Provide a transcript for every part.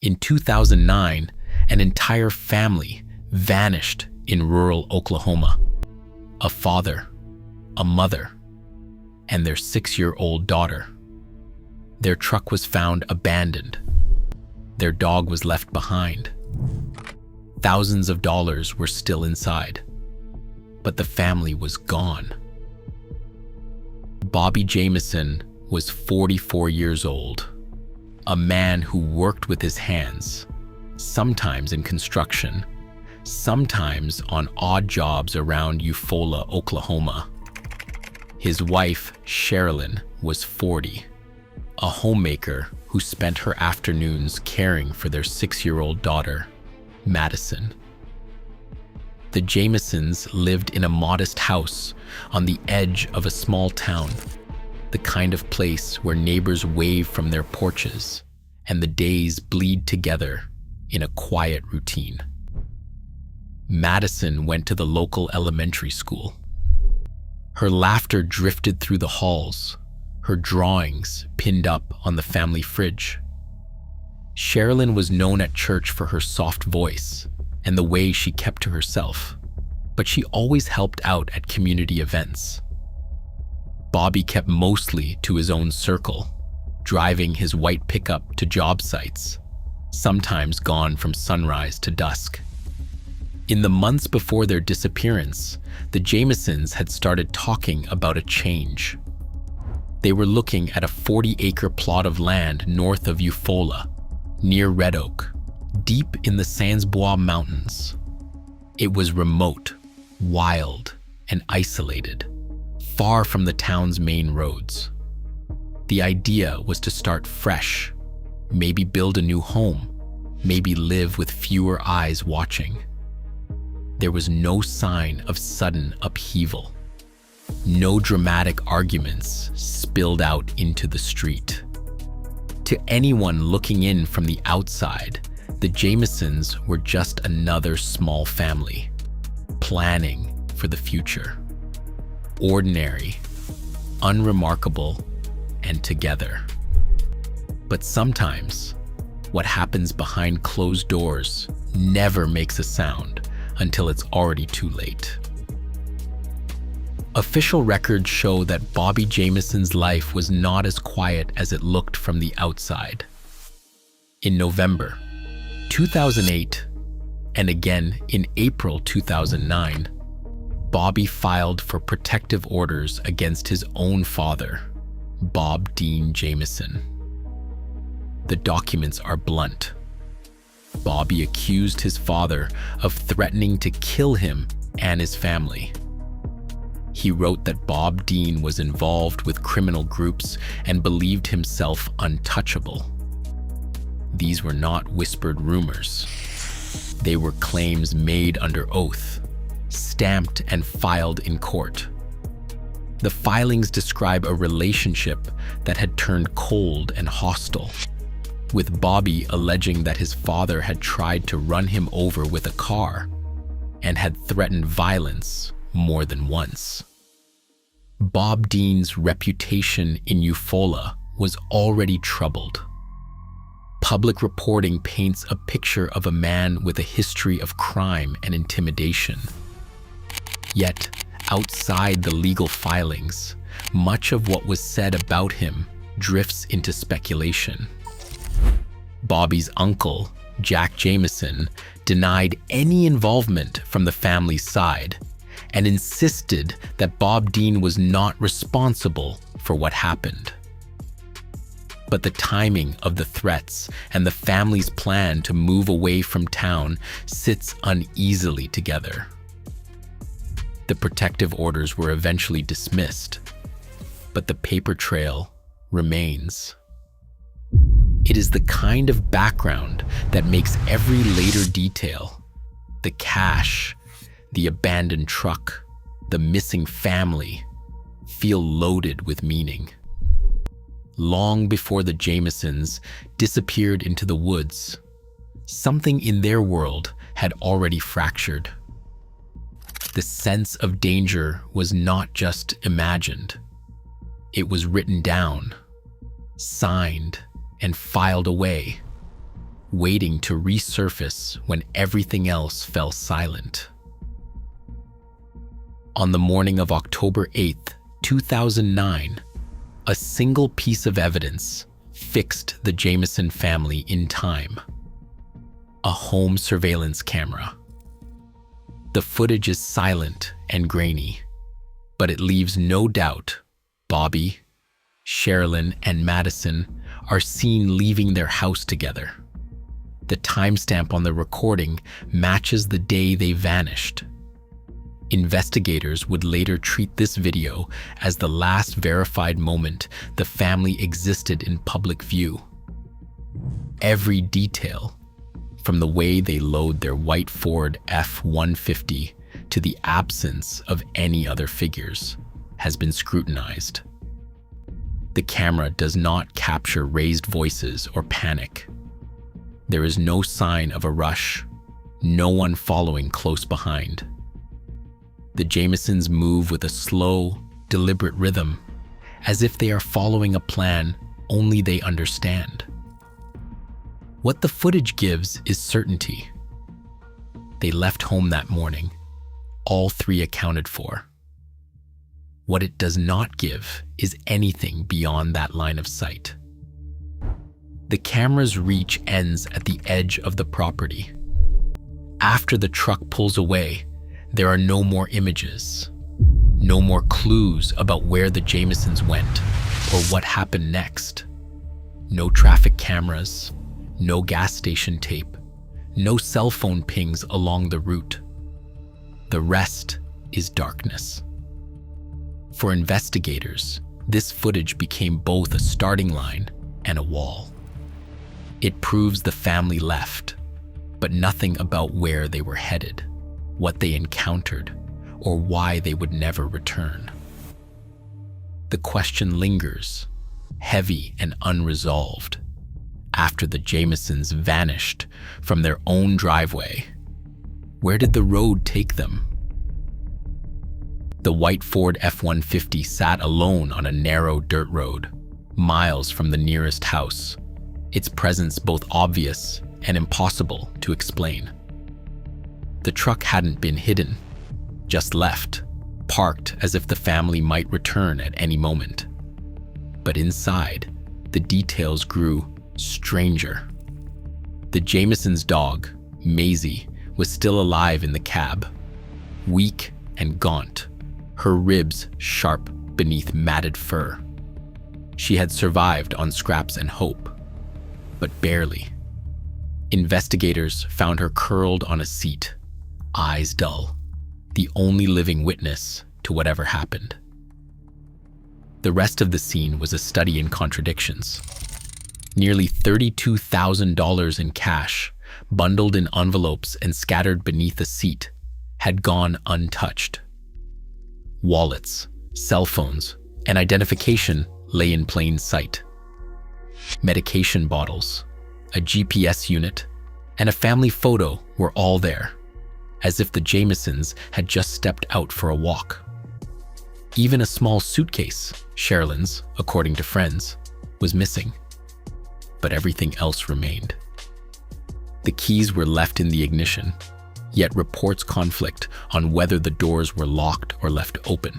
In 2009, an entire family vanished in rural Oklahoma. A father, a mother, and their 6-year-old daughter. Their truck was found abandoned. Their dog was left behind. Thousands of dollars were still inside, but the family was gone. Bobby Jamison was 44 years old, a man who worked with his hands, sometimes in construction, sometimes on odd jobs around Eufaula, Oklahoma. His wife, Sherilynn, was 40, a homemaker who spent her afternoons caring for their 6-year-old daughter, Madyson. The Jamisons lived in a modest house on the edge of a small town, the kind of place where neighbors wave from their porches and the days bleed together in a quiet routine. Madyson went to the local elementary school. Her laughter drifted through the halls, her drawings pinned up on the family fridge. Sherilynn was known at church for her soft voice and the way she kept to herself, but she always helped out at community events. Bobby kept mostly to his own circle, driving his white pickup to job sites, sometimes gone from sunrise to dusk. In the months before their disappearance, the Jamisons had started talking about a change. They were looking at a 40-acre plot of land north of Eufaula, near Red Oak, deep in the Sans Bois Mountains. It was remote, wild, and isolated, far from the town's main roads. The idea was to start fresh, maybe build a new home, maybe live with fewer eyes watching. There was no sign of sudden upheaval. No dramatic arguments spilled out into the street. To anyone looking in from the outside, the Jamisons were just another small family, planning for the future. Ordinary, unremarkable, and together. But sometimes, what happens behind closed doors never makes a sound until it's already too late. Official records show that Bobby Jamison's life was not as quiet as it looked from the outside. In November 2008, and again in April 2009, Bobby filed for protective orders against his own father, Bob Dean Jamison. The documents are blunt. Bobby accused his father of threatening to kill him and his family. He wrote that Bob Dean was involved with criminal groups and believed himself untouchable. These were not whispered rumors. They were claims made under oath, stamped and filed in court. The filings describe a relationship that had turned cold and hostile, with Bobby alleging that his father had tried to run him over with a car and had threatened violence more than once. Bob Dean's reputation in Eufaula was already troubled. Public reporting paints a picture of a man with a history of crime and intimidation. Yet, outside the legal filings, much of what was said about him drifts into speculation. Bobby's uncle, Jack Jamison, denied any involvement from the family's side and insisted that Bob Dean was not responsible for what happened. But the timing of the threats and the family's plan to move away from town sits uneasily together. The protective orders were eventually dismissed, but the paper trail remains. It is the kind of background that makes every later detail, the cash, the abandoned truck, the missing family, feel loaded with meaning. Long before the Jamisons disappeared into the woods, something in their world had already fractured. The sense of danger was not just imagined. It was written down, signed, and filed away, waiting to resurface when everything else fell silent. On the morning of October 8th, 2009, a single piece of evidence fixed the Jamison family in time: a home surveillance camera. The footage is silent and grainy, but it leaves no doubt Bobby, Sherilynn, and Madyson are seen leaving their house together. The timestamp on the recording matches the day they vanished. Investigators would later treat this video as the last verified moment the family existed in public view. Every detail, from the way they load their white Ford F-150 to the absence of any other figures, has been scrutinized. The camera does not capture raised voices or panic. There is no sign of a rush, no one following close behind. The Jamisons move with a slow, deliberate rhythm, as if they are following a plan only they understand. What the footage gives is certainty. They left home that morning, all three accounted for. What it does not give is anything beyond that line of sight. The camera's reach ends at the edge of the property. After the truck pulls away, there are no more images, no more clues about where the Jamisons went or what happened next. No traffic cameras, no gas station tape, no cell phone pings along the route. The rest is darkness. For investigators, this footage became both a starting line and a wall. It proves the family left, but nothing about where they were headed, what they encountered, or why they would never return. The question lingers, heavy and unresolved. After the Jamisons vanished from their own driveway, where did the road take them? The white Ford F-150 sat alone on a narrow dirt road, miles from the nearest house, its presence both obvious and impossible to explain. The truck hadn't been hidden, just left, parked as if the family might return at any moment. But inside, the details grew stranger. The Jamisons' dog, Maisie, was still alive in the cab, weak and gaunt, her ribs sharp beneath matted fur. She had survived on scraps and hope, but barely. Investigators found her curled on a seat, eyes dull, the only living witness to whatever happened. The rest of the scene was a study in contradictions. Nearly $32,000 in cash, bundled in envelopes and scattered beneath a seat, had gone untouched. Wallets, cell phones, and identification lay in plain sight. Medication bottles, a GPS unit, and a family photo were all there, as if the Jamisons had just stepped out for a walk. Even a small suitcase, Sherilynn's, according to friends, was missing. But everything else remained. The keys were left in the ignition, yet reports conflict on whether the doors were locked or left open.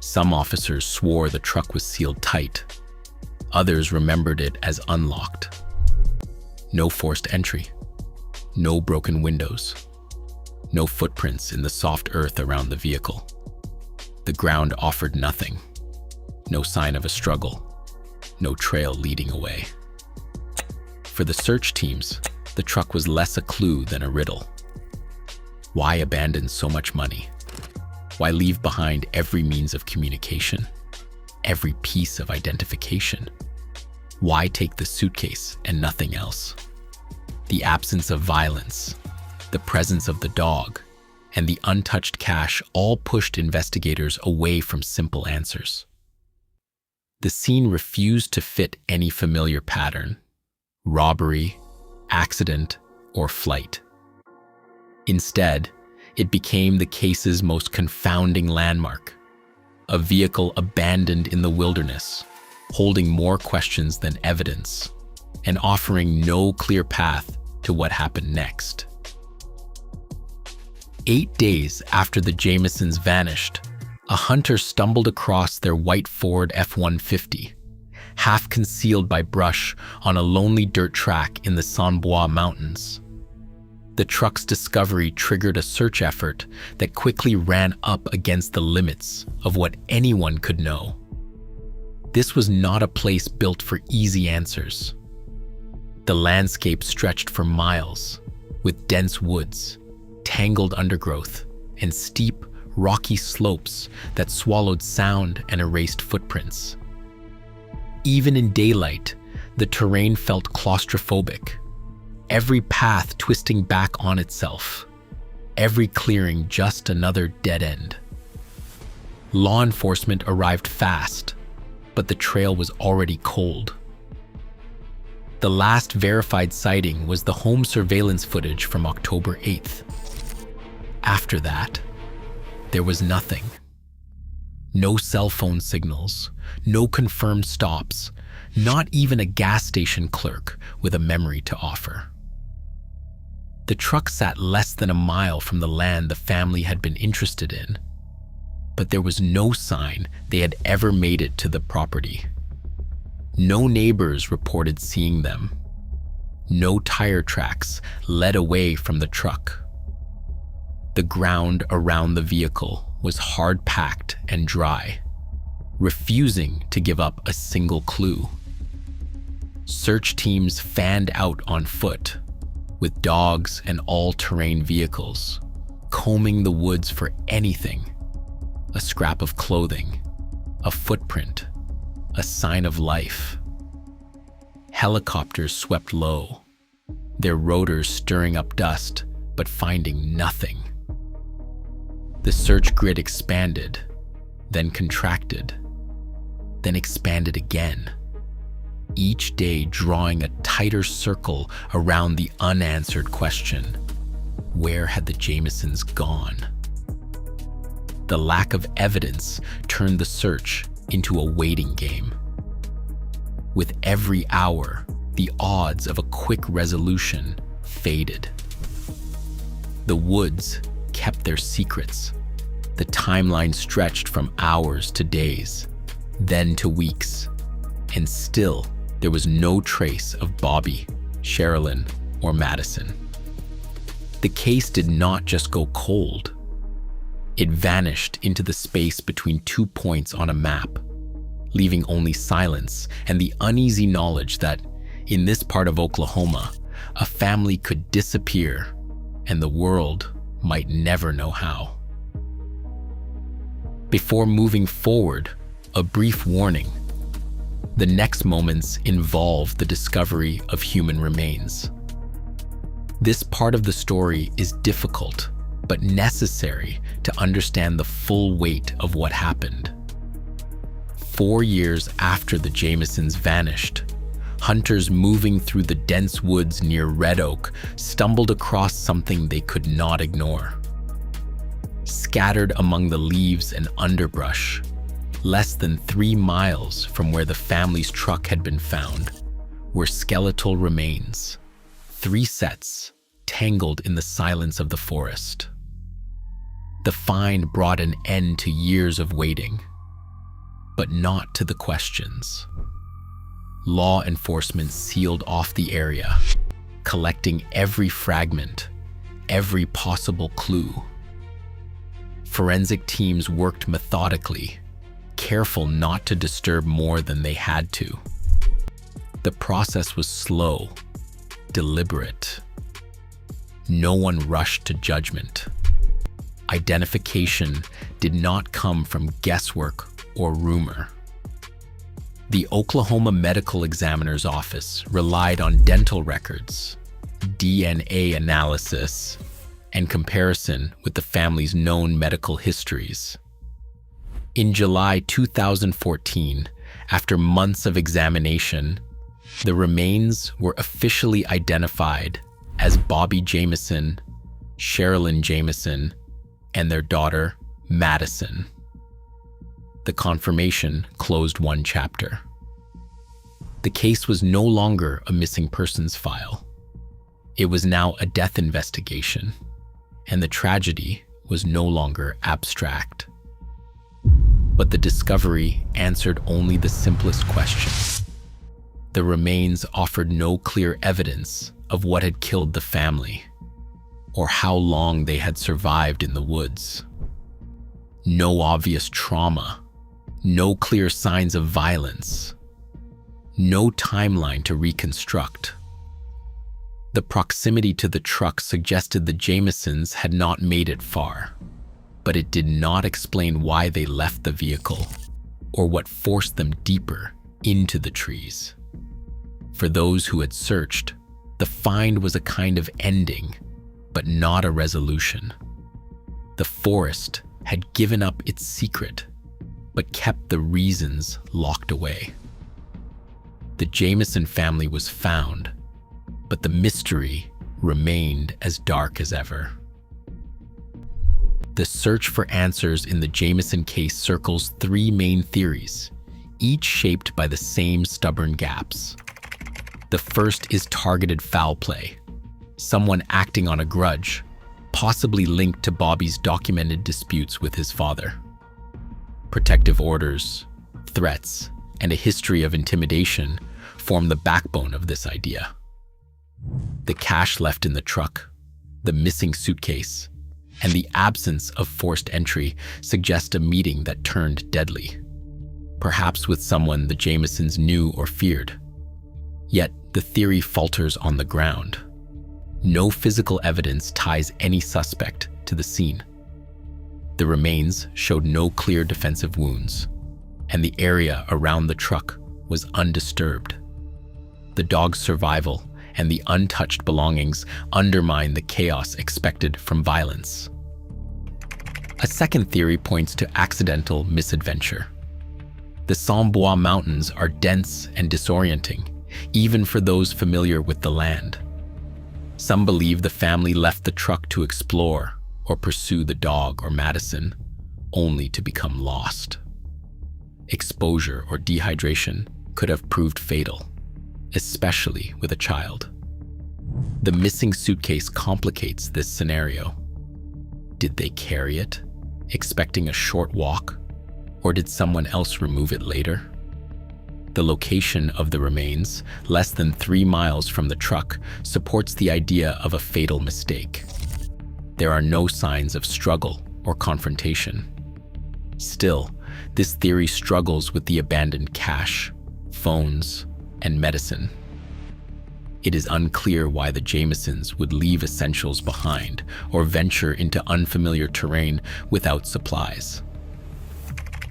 Some officers swore the truck was sealed tight. Others remembered it as unlocked. No forced entry, no broken windows, no footprints in the soft earth around the vehicle. The ground offered nothing, no sign of a struggle, no trail leading away. For the search teams, the truck was less a clue than a riddle. Why abandon so much money? Why leave behind every means of communication, every piece of identification? Why take the suitcase and nothing else? The absence of violence, the presence of the dog, and the untouched cash all pushed investigators away from simple answers. The scene refused to fit any familiar pattern: robbery, accident, or flight. Instead, it became the case's most confounding landmark: a vehicle abandoned in the wilderness, holding more questions than evidence, and offering no clear path to what happened next. 8 days after the Jamisons vanished, a hunter stumbled across their white Ford F-150, half concealed by brush on a lonely dirt track in the Sans Bois Mountains. The truck's discovery triggered a search effort that quickly ran up against the limits of what anyone could know. This was not a place built for easy answers. The landscape stretched for miles, with dense woods, tangled undergrowth, and steep, rocky slopes that swallowed sound and erased footprints. Even in daylight, the terrain felt claustrophobic, every path twisting back on itself, every clearing just another dead end. Law enforcement arrived fast, but the trail was already cold. The last verified sighting was the home surveillance footage from October 8th. After that, there was nothing. No cell phone signals, no confirmed stops, not even a gas station clerk with a memory to offer. The truck sat less than a mile from the land the family had been interested in, but there was no sign they had ever made it to the property. No neighbors reported seeing them. No tire tracks led away from the truck. The ground around the vehicle was hard-packed and dry, refusing to give up a single clue. Search teams fanned out on foot, with dogs and all-terrain vehicles, combing the woods for anything: a scrap of clothing, a footprint, a sign of life. Helicopters swept low, their rotors stirring up dust, but finding nothing. The search grid expanded, then contracted, then expanded again, each day drawing a tighter circle around the unanswered question: where had the Jamisons gone? The lack of evidence turned the search into a waiting game. With every hour, the odds of a quick resolution faded. The woods kept their secrets. The timeline stretched from hours to days, then to weeks, and still there was no trace of Bobby, Sherilynn, or Madyson. The case did not just go cold. It vanished into the space between 2 points on a map, leaving only silence and the uneasy knowledge that, in this part of Oklahoma, a family could disappear and the world might never know how. Before moving forward, a brief warning. The next moments involve the discovery of human remains. This part of the story is difficult, but necessary to understand the full weight of what happened. 4 years after the Jamisons vanished, hunters moving through the dense woods near Red Oak stumbled across something they could not ignore. Scattered among the leaves and underbrush, less than 3 miles from where the family's truck had been found, were skeletal remains, 3 sets tangled in the silence of the forest. The find brought an end to years of waiting, but not to the questions. Law enforcement sealed off the area, collecting every fragment, every possible clue. Forensic teams worked methodically, careful not to disturb more than they had to. The process was slow, deliberate. No one rushed to judgment. Identification did not come from guesswork or rumor. The Oklahoma Medical Examiner's Office relied on dental records, DNA analysis, and comparison with the family's known medical histories. In July 2014, after months of examination, the remains were officially identified as Bobby Jamison, Sherilynn Jamison, and their daughter, Madyson. The confirmation closed one chapter. The case was no longer a missing persons file. It was now a death investigation, and the tragedy was no longer abstract. But the discovery answered only the simplest question. The remains offered no clear evidence of what had killed the family, or how long they had survived in the woods. No obvious trauma, no clear signs of violence, no timeline to reconstruct. The proximity to the truck suggested the Jamisons had not made it far, but it did not explain why they left the vehicle or what forced them deeper into the trees. For those who had searched, the find was a kind of ending, but not a resolution. The forest had given up its secret, but kept the reasons locked away. The Jamison family was found, but the mystery remained as dark as ever. The search for answers in the Jamison case circles three main theories, each shaped by the same stubborn gaps. The first is targeted foul play, someone acting on a grudge, possibly linked to Bobby's documented disputes with his father. Protective orders, threats, and a history of intimidation form the backbone of this idea. The cash left in the truck, the missing suitcase, and the absence of forced entry suggest a meeting that turned deadly, perhaps with someone the Jamisons knew or feared. Yet the theory falters on the ground. No physical evidence ties any suspect to the scene. The remains showed no clear defensive wounds, and the area around the truck was undisturbed. The dog's survival and the untouched belongings undermine the chaos expected from violence. A second theory points to accidental misadventure. The Sans Bois Mountains are dense and disorienting, even for those familiar with the land. Some believe the family left the truck to explore or pursue the dog or Madyson, only to become lost. Exposure or dehydration could have proved fatal, especially with a child. The missing suitcase complicates this scenario. Did they carry it, expecting a short walk, or did someone else remove it later? The location of the remains, less than 3 miles from the truck, supports the idea of a fatal mistake. There are no signs of struggle or confrontation. Still, this theory struggles with the abandoned cash, phones, and medicine. It is unclear why the Jamisons would leave essentials behind or venture into unfamiliar terrain without supplies.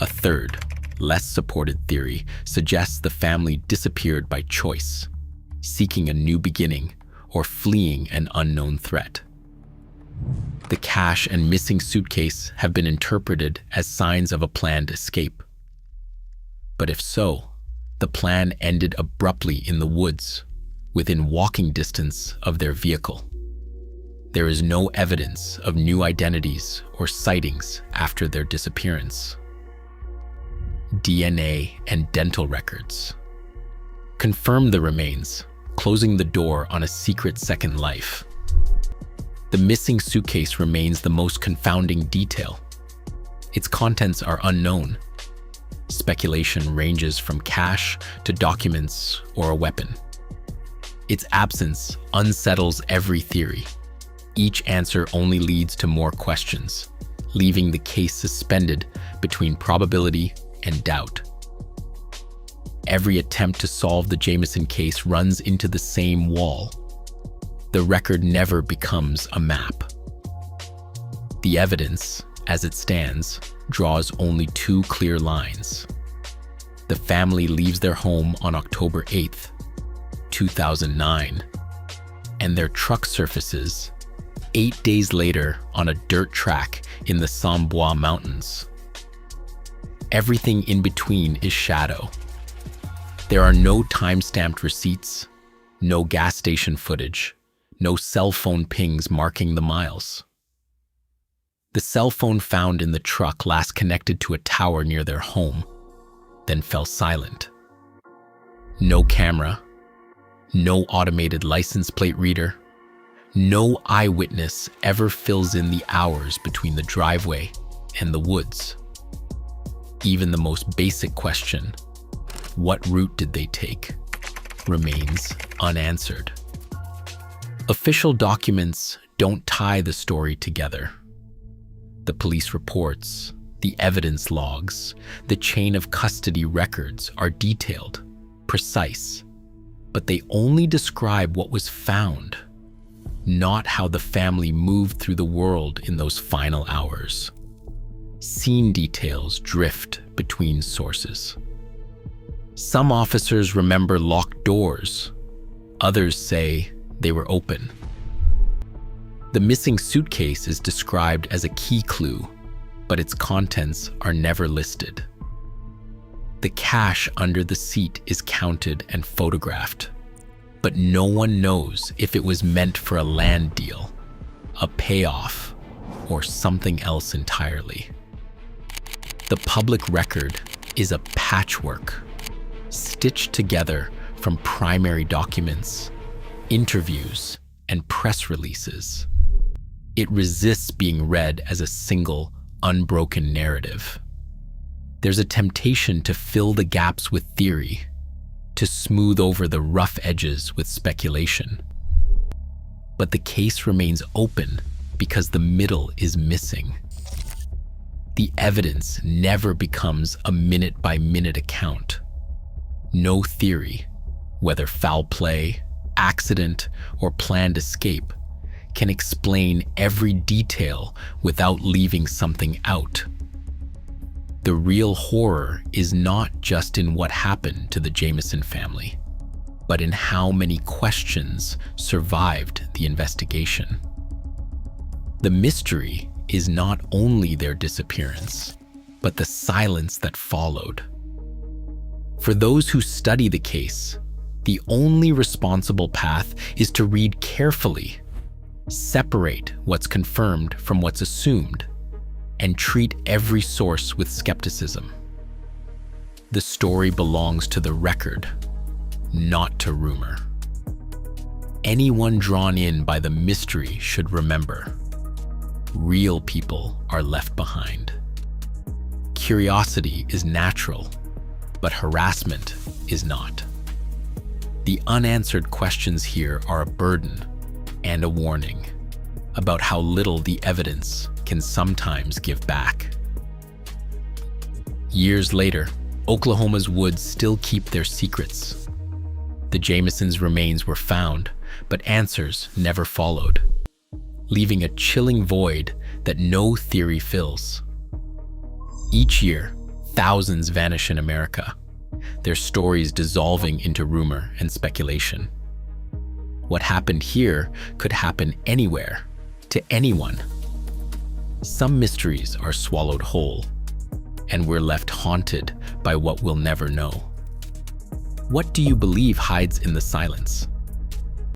A third, less supported theory suggests the family disappeared by choice, seeking a new beginning or fleeing an unknown threat. The cash and missing suitcase have been interpreted as signs of a planned escape. But if so, the plan ended abruptly in the woods, within walking distance of their vehicle. There is no evidence of new identities or sightings after their disappearance. DNA and dental records confirm the remains, closing the door on a secret second life. The missing suitcase remains the most confounding detail. Its contents are unknown. Speculation ranges from cash to documents or a weapon. Its absence unsettles every theory. Each answer only leads to more questions, leaving the case suspended between probability and doubt. Every attempt to solve the Jamison case runs into the same wall. The record never becomes a map. The evidence, as it stands, draws only 2 clear lines. The family leaves their home on October 8th, 2009, and their truck surfaces 8 days later on a dirt track in the Sans Bois Mountains. Everything in between is shadow. There are no time-stamped receipts, no gas station footage, no cell phone pings marking the miles. The cell phone found in the truck last connected to a tower near their home, then fell silent. No camera, no automated license plate reader, no eyewitness ever fills in the hours between the driveway and the woods. Even the most basic question, what route did they take, remains unanswered. Official documents don't tie the story together. The police reports, the evidence logs, the chain of custody records are detailed, precise, but they only describe what was found, not how the family moved through the world in those final hours. Scene details drift between sources. Some officers remember locked doors, others say they were open. The missing suitcase is described as a key clue, but its contents are never listed. The cash under the seat is counted and photographed, but no one knows if it was meant for a land deal, a payoff, or something else entirely. The public record is a patchwork, stitched together from primary documents, interviews, and press releases. It resists being read as a single, unbroken narrative. There's a temptation to fill the gaps with theory, to smooth over the rough edges with speculation. But the case remains open because the middle is missing. The evidence never becomes a minute-by-minute account. No theory, whether foul play, accident, or planned escape, can explain every detail without leaving something out. The real horror is not just in what happened to the Jamison family, but in how many questions survived the investigation. The mystery is not only their disappearance, but the silence that followed. For those who study the case, the only responsible path is to read carefully, separate what's confirmed from what's assumed, and treat every source with skepticism. The story belongs to the record, not to rumor. Anyone drawn in by the mystery should remember, real people are left behind. Curiosity is natural, but harassment is not. The unanswered questions here are a burden and a warning about how little the evidence can sometimes give back. Years later, Oklahoma's woods still keep their secrets. The Jamisons' remains were found, but answers never followed, leaving a chilling void that no theory fills. Each year, thousands vanish in America, their stories dissolving into rumor and speculation. What happened here could happen anywhere, to anyone. Some mysteries are swallowed whole, and we're left haunted by what we'll never know. What do you believe hides in the silence?